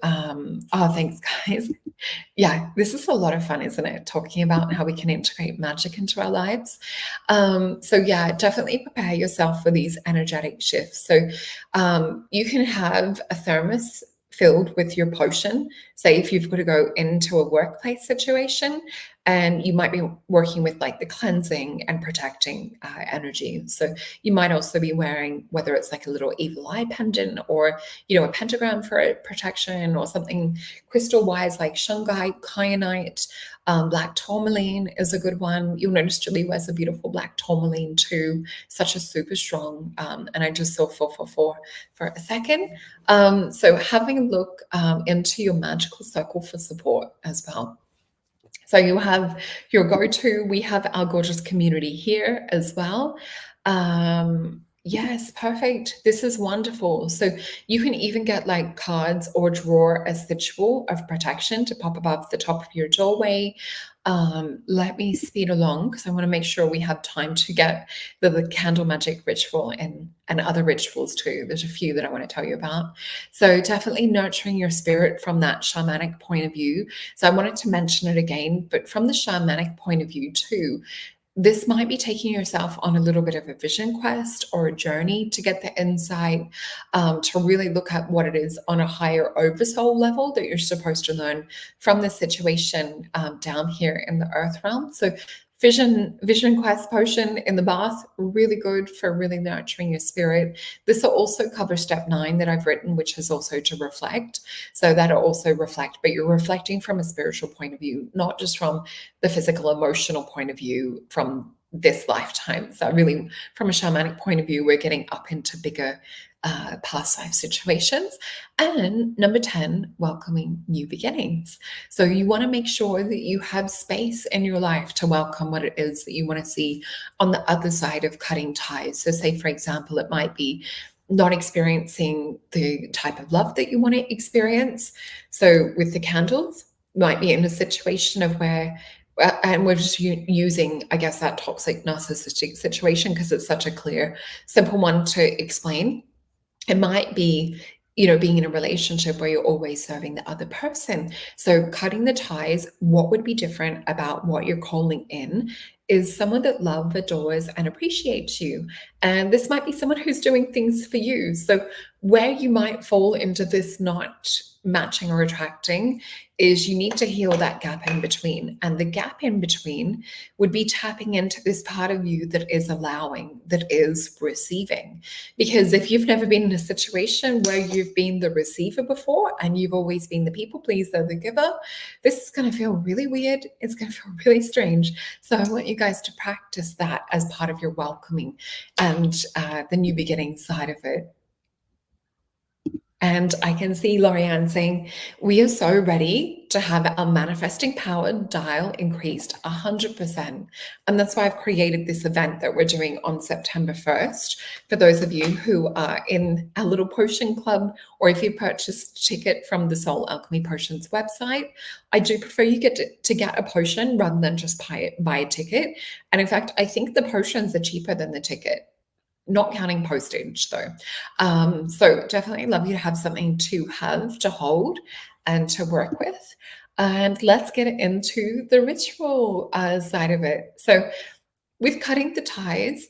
thanks, guys. Yeah, this is a lot of fun, isn't it? Talking about how we can integrate magic into our lives. So yeah, definitely prepare yourself for these energetic shifts. So you can have a thermos filled with your potion. Say if you've got to go into a workplace situation and you might be working with like the cleansing and protecting energy. So you might also be wearing, whether it's like a little evil eye pendant or, a pentagram for protection or something crystal wise like shungite, kyanite, black tourmaline is a good one. You'll notice Julie wears a beautiful black tourmaline too, such a super strong, and I just saw 444 for a second. So having a look into your magical circle for support as well. So you have your go-to. We have our gorgeous community here as well. Yes, perfect. This is wonderful. So you can even get like cards or draw a ritual of protection to pop above the top of your doorway. Let me speed along because I want to make sure we have time to get the candle magic ritual and other rituals too. There's a few that I want to tell you about. So definitely nurturing your spirit from that shamanic point of view. So I wanted to mention it again, but from the shamanic point of view too, this might be taking yourself on a little bit of a vision quest or a journey to get the insight, to really look at what it is on a higher oversoul level that you're supposed to learn from the situation down here in the earth realm. So vision quest potion in the bath, really good for really nurturing your spirit. This will also cover step 9 that I've written, which is also to reflect. So that'll also reflect, but you're reflecting from a spiritual point of view, not just from the physical, emotional point of view from this lifetime. So really, from a shamanic point of view, we're getting up into bigger past life situations. And number 10, welcoming new beginnings. So you want to make sure that you have space in your life to welcome what it is that you want to see on the other side of cutting ties. So say, for example, it might be not experiencing the type of love that you want to experience. So with the candles, might be in a situation of where and we're just using, I guess, that toxic narcissistic situation because it's such a clear, simple one to explain. It might be, being in a relationship where you're always serving the other person. So cutting the ties, what would be different about what you're calling in is someone that loves, adores, and appreciates you. And this might be someone who's doing things for you. So where you might fall into this not matching or attracting is you need to heal that gap in between. And the gap in between would be tapping into this part of you that is allowing, that is receiving. Because if you've never been in a situation where you've been the receiver before and you've always been the people pleaser, the giver, this is going to feel really weird. It's going to feel really strange. So I want you guys to practice that as part of your welcoming and the new beginning side of it. And I can see Lorianne saying, we are so ready to have our manifesting power dial increased 100%. And that's why I've created this event that we're doing on September 1st. For those of you who are in a little potion club, or if you purchased a ticket from the Soul Alchemy Potions website, I do prefer you get to get a potion rather than just buy a ticket. And in fact, I think the potions are cheaper than the ticket. Not counting postage though. So definitely love you to have something to have, to hold, and to work with. And let's get into the ritual side of it. So with cutting the ties,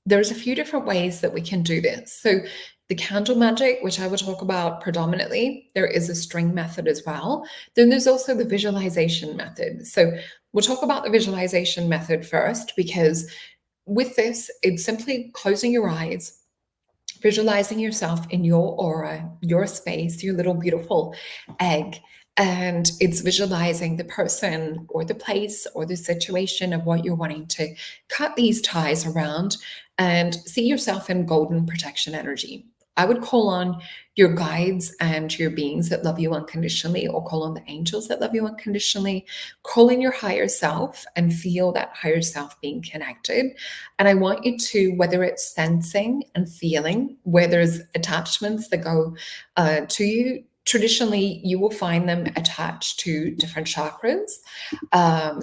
there's a few different ways that we can do this. So the candle magic, which I will talk about predominantly, there is a string method as well. Then there's also the visualization method. So we'll talk about the visualization method first, because with this, it's simply closing your eyes, visualizing yourself in your aura, your space, your little beautiful egg. And it's visualizing the person or the place or the situation of what you're wanting to cut these ties around, and see yourself in golden protection energy. I would call on your guides and your beings that love you unconditionally, or call on the angels that love you unconditionally. Call in your higher self and feel that higher self being connected. And I want you to, whether it's sensing and feeling where there's attachments that go to you, traditionally you will find them attached to different chakras.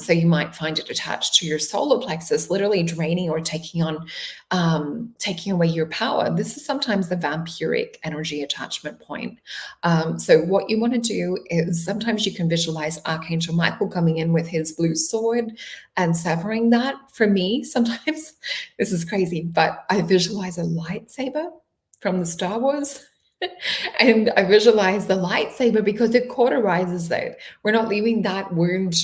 So you might find it attached to your solar plexus, literally draining or taking away your power. This is sometimes the vampiric energy attachment point. So what you want to do is, sometimes you can visualize Archangel Michael coming in with his blue sword and severing that. For me, sometimes this is crazy, but I visualize a lightsaber from the Star Wars. And I visualize the lightsaber because it cauterizes it. We're not leaving that wound,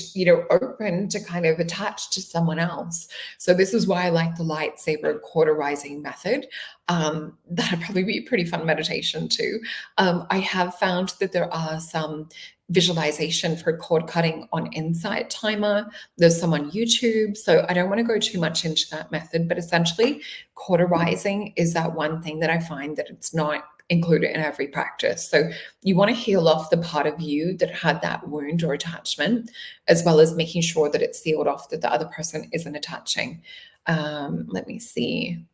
open to kind of attach to someone else. So this is why I like the lightsaber cauterizing method. That'd probably be a pretty fun meditation too. I have found that there are some visualization for cord cutting on Insight Timer. There's some on YouTube. So I don't want to go too much into that method, but essentially cauterizing is that one thing that I find that it's not included in every practice. So you want to heal off the part of you that had that wound or attachment, as well as making sure that it's sealed off, that the other person isn't attaching. Let me see.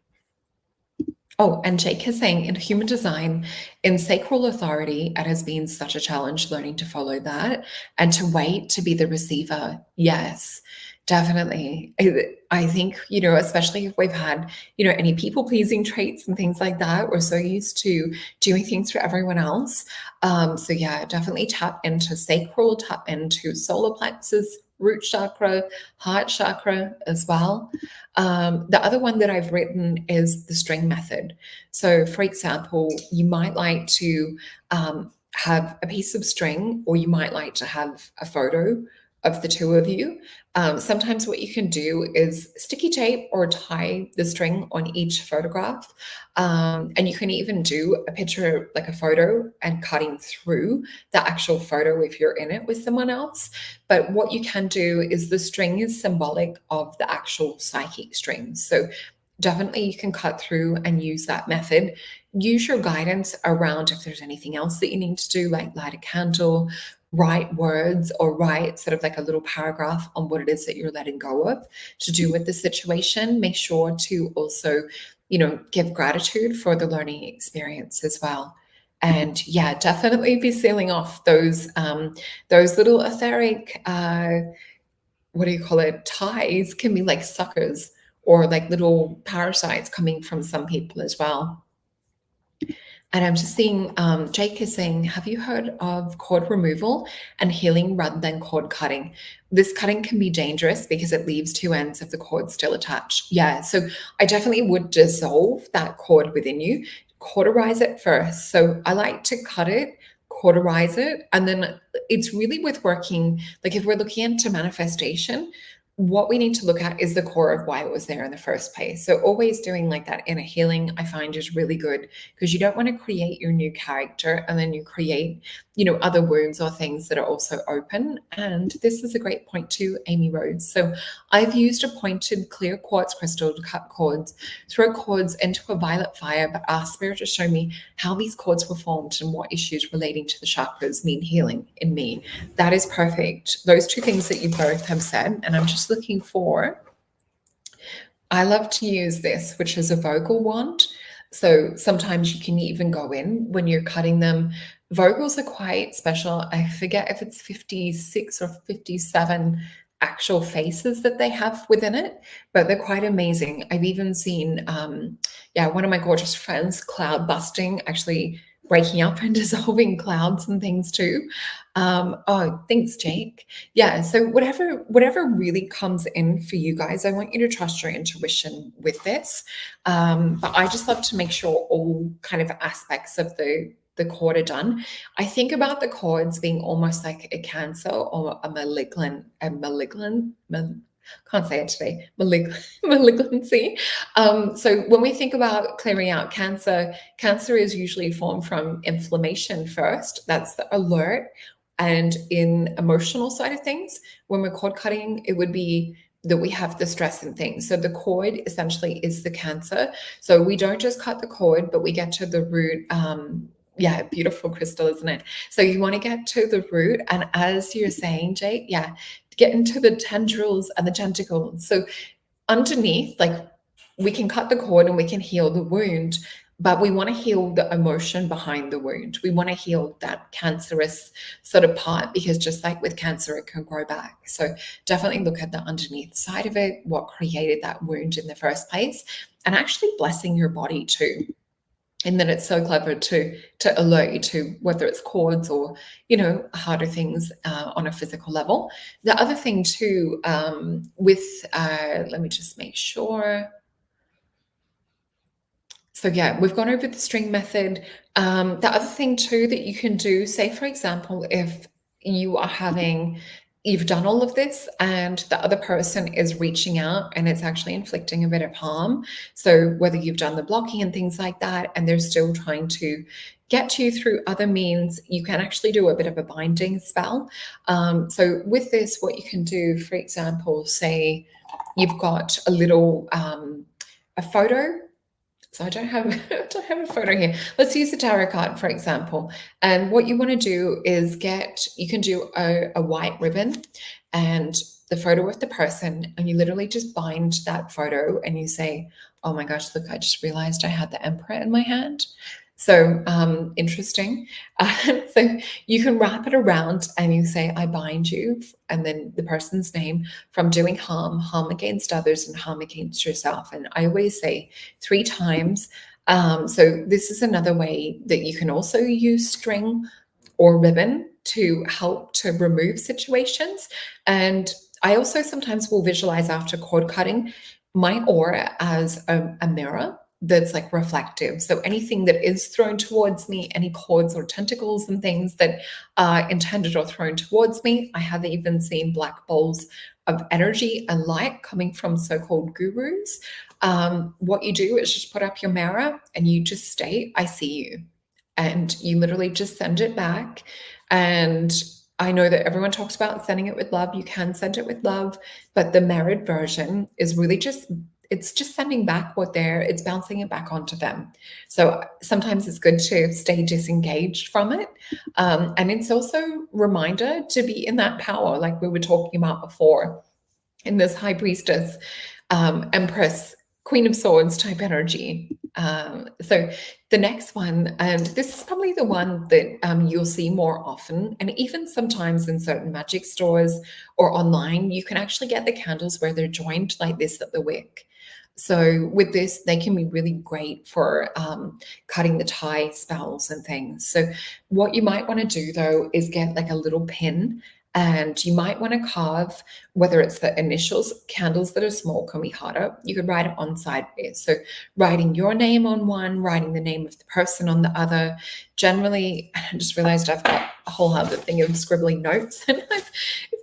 Oh, and Jake is saying, in human design, in sacral authority, it has been such a challenge learning to follow that and to wait to be the receiver. Yes, definitely. I think, especially if we've had, any people pleasing traits and things like that, we're so used to doing things for everyone else. So yeah, definitely tap into sacral, tap into solar plexus root chakra, heart chakra as well. The other one that I've written is the string method. So, for example, you might like to have a piece of string, or you might like to have a photo of the two of you. Sometimes what you can do is sticky tape or tie the string on each photograph. And you can even do a picture, like a photo, and cutting through the actual photo if you're in it with someone else. But what you can do is the string is symbolic of the actual psychic string. So definitely you can cut through and use that method. Use your guidance around if there's anything else that you need to do, like light a candle, write words, or write sort of like a little paragraph on what it is that you're letting go of to do with the situation. Make sure to also, give gratitude for the learning experience as well. And yeah, definitely be sealing off those little etheric what do you call it, ties can be like suckers or like little parasites coming from some people as well. And I'm just seeing Jake is saying, have you heard of cord removal and healing rather than cord cutting? This cutting can be dangerous because it leaves two ends of the cord still attached. Yeah, so I definitely would dissolve that cord within you, cauterize it first. So I like to cut it, cauterize it, and then it's really with working, like if we're looking into manifestation, what we need to look at is the core of why it was there in the first place. So always doing like that inner healing, I find, is really good, because you don't want to create your new character and then you create, other wounds or things that are also open. And this is a great point too, Amy Rhodes. So I've used a pointed clear quartz crystal to cut cords, throw cords into a violet fire, but ask Spirit to show me how these cords were formed and what issues relating to the chakras need healing in me. That is perfect. Those two things that you both have said. And I'm just looking for, I love to use this, which is a vocal wand. So sometimes you can even go in when you're cutting them. Vocals are quite special. I forget if it's 56 or 57 actual faces that they have within it, but they're quite amazing. I've even seen, one of my gorgeous friends, cloud busting, actually breaking up and dissolving clouds and things too. Oh, thanks, Jake. Yeah, so whatever really comes in for you guys, I want you to trust your intuition with this. But I just love to make sure all kind of aspects of the cord are done. I think about the cords being almost like a cancer or a can't say it today, malignancy. So when we think about clearing out cancer, cancer is usually formed from inflammation first. That's the alert. And in emotional side of things, when we're cord cutting, it would be that we have the stress and things. So the cord essentially is the cancer. So we don't just cut the cord, but we get to the root. Yeah, beautiful crystal, isn't it? So you want to get to the root. And as you're saying, Jake, yeah, get into the tendrils and the tentacles. So underneath, like, we can cut the cord and we can heal the wound, but we want to heal the emotion behind the wound. We want to heal that cancerous sort of part, because just like with cancer, it can grow back. So definitely look at the underneath side of it, what created that wound in the first place, and actually blessing your body too. And then it's so clever to alert you to whether it's cords or, harder things on a physical level. The other thing too, let me just make sure. So yeah, we've gone over the string method. The other thing too that you can do, say for example, if you've done all of this and the other person is reaching out and it's actually inflicting a bit of harm. So whether you've done the blocking and things like that, and they're still trying to get to you through other means, you can actually do a bit of a binding spell. So with this, what you can do, for example, say you've got a photo. So I don't have a photo here. Let's use the tarot card, for example. And what you want to do is you can do a white ribbon and the photo of the person, and you literally just bind that photo and you say, oh my gosh, look, I just realized I had the Emperor in my hand. So interesting. So you can wrap it around and you say, I bind you, and then the person's name, from doing harm against others and harm against yourself. And I always say 3 times. So this is another way that you can also use string or ribbon to help to remove situations. And I also sometimes will visualize after cord cutting my aura as a mirror that's like reflective. So anything that is thrown towards me, any cords or tentacles and things that are intended or thrown towards me. I have even seen black balls of energy and light coming from so-called gurus. What you do is just put up your mirror and you just state, I see you. And you literally just send it back. And I know that everyone talks about sending it with love. You can send it with love, but the mirrored version is really just, it's just sending back what they're, it's bouncing it back onto them. So sometimes it's good to stay disengaged from it. And it's also reminder to be in that power, like we were talking about before, in this high priestess, empress, queen of swords type energy. So the next one, and this is probably the one that you'll see more often, and even sometimes in certain magic stores or online, you can actually get the candles where they're joined like this at the wick. So with this, they can be really great for cutting the tie spells and things. So what you might want to do though is get like a little pin, and you might want to carve, whether it's the initials, candles that are small can be harder. You could write it on sideways. So writing your name on one, writing the name of the person on the other. Generally, I just realized I've got a whole other thing of scribbling notes, and I've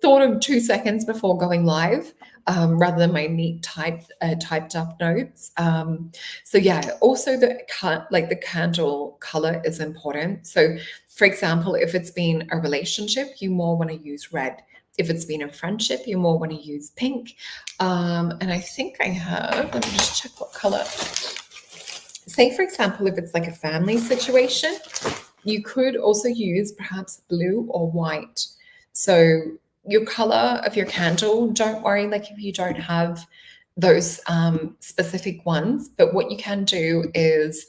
thought of 2 seconds before going live. Rather than my neat typed up notes. So yeah, also the candle color is important. So for example, if it's been a relationship, you more want to use red. If it's been a friendship, you more want to use pink. And I think I have, let me just check what color. Say for example, if it's like a family situation, you could also use perhaps blue or white. So your color of your candle, don't worry, like if you don't have those specific ones, but what you can do is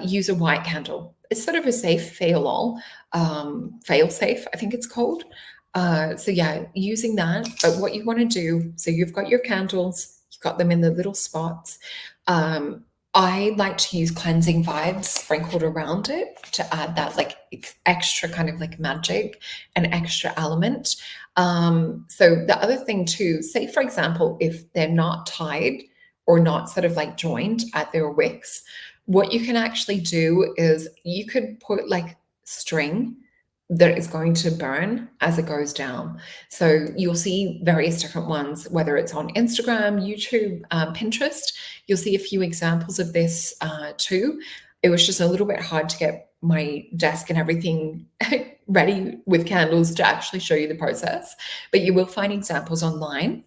use a white candle. It's sort of a safe fail safe, I think it's called. So yeah, using that, but what you want to do, so you've got your candles, you've got them in the little spots. I like to use cleansing vibes sprinkled around it to add that like extra kind of like magic and extra element. So the other thing too, say for example, if they're not tied or not sort of like joined at their wicks, what you can actually do is you could put like string that is going to burn as it goes down. So you'll see various different ones, whether it's on Instagram, YouTube, Pinterest. You'll see a few examples of this too. It was just a little bit hard to get my desk and everything ready with candles to actually show you the process, but you will find examples online.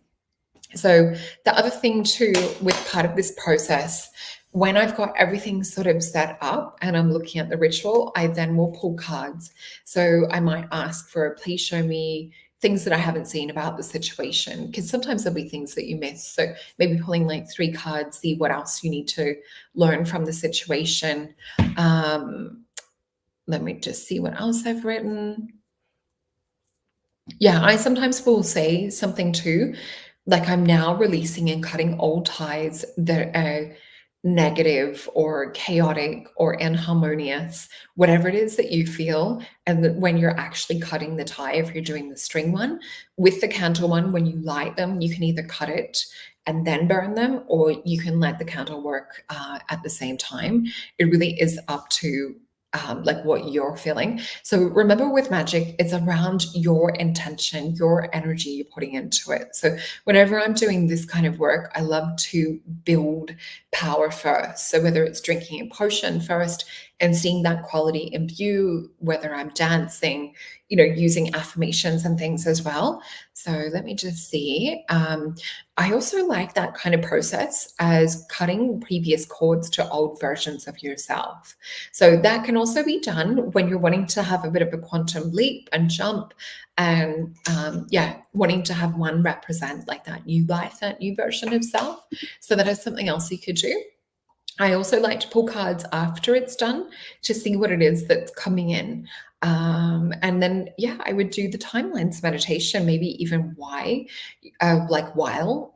So the other thing too, with part of this process, when I've got everything sort of set up and I'm looking at the ritual, I then will pull cards. So I might ask for, please show me things that I haven't seen about the situation, because sometimes there'll be things that you miss. So maybe pulling like 3 cards, see what else you need to learn from the situation. Let me just see what else I've written. Yeah, I sometimes will say something too, like I'm now releasing and cutting old ties that are negative or chaotic or inharmonious, whatever it is that you feel. And that when you're actually cutting the tie, if you're doing the string one, with the candle one, when you light them, you can either cut it and then burn them, or you can let the candle work at the same time. It really is up to like what you're feeling. So remember, with magic, it's around your intention, your energy you're putting into it. So whenever I'm doing this kind of work, I love to build power first. So whether it's drinking a potion first and seeing that quality imbue, whether I'm dancing, using affirmations and things as well. So let me just see. I also like that kind of process as cutting previous cords to old versions of yourself. So that can also be done when you're wanting to have a bit of a quantum leap and jump, and wanting to have one represent like that new life, that new version of self. So that is something else you could do. I also like to pull cards after it's done to see what it is that's coming in. And then, I would do the timelines meditation, maybe even while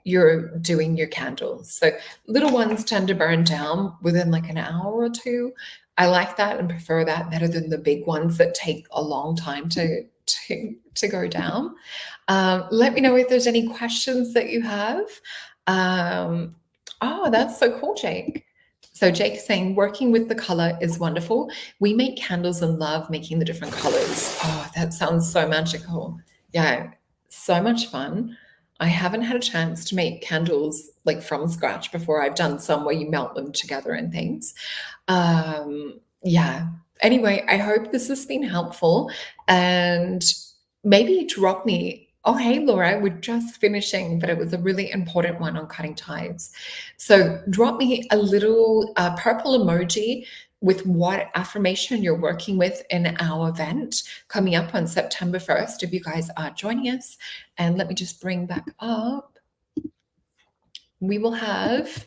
you're doing your candles. So little ones tend to burn down within like an hour or two. I like that and prefer that better than the big ones that take a long time to to go down. Let me know if there's any questions that you have. Oh, that's so cool, Jake. So Jake is saying working with the color is wonderful. We make candles and love making the different colors. Oh, that sounds so magical. Yeah, so much fun. I haven't had a chance to make candles like from scratch before. I've done some where you melt them together and things. Yeah. Anyway, I hope this has been helpful, and maybe drop me. Oh, hey, Laura, we're just finishing, but it was a really important one on cutting ties. So drop me a little purple emoji with what affirmation you're working with in our event coming up on September 1st, if you guys are joining us. And let me just bring back up. We will have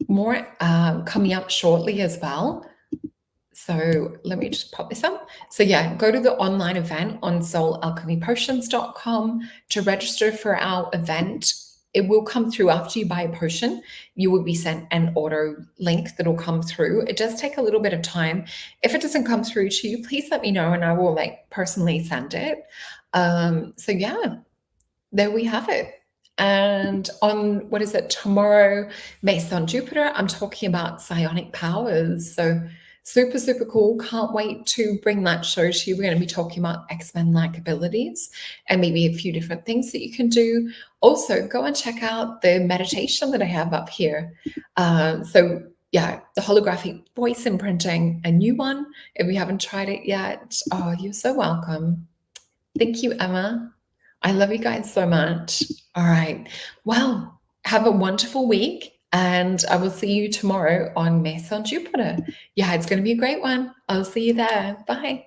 more coming up shortly as well. So let me just pop this up. So yeah, go to the online event on soulalchemypotions.com to register for our event. It will come through after you buy a potion. You will be sent an auto link that will come through. It does take a little bit of time. If it doesn't come through to you, please let me know and I will like personally send it. So yeah, there we have it. And on, what is it, tomorrow, based on Jupiter, I'm talking about psionic powers. So super, super cool. Can't wait to bring that show to you. We're going to be talking about X-Men-like abilities and maybe a few different things that you can do. Also, go and check out the meditation that I have up here. So yeah, the holographic voice imprinting, a new one. If you haven't tried it yet, oh, you're so welcome. Thank you, Emma. I love you guys so much. All right. Well, have a wonderful week, and I will see you tomorrow on Mess on Jupiter. Yeah, it's going to be a great one. I'll see you there. Bye.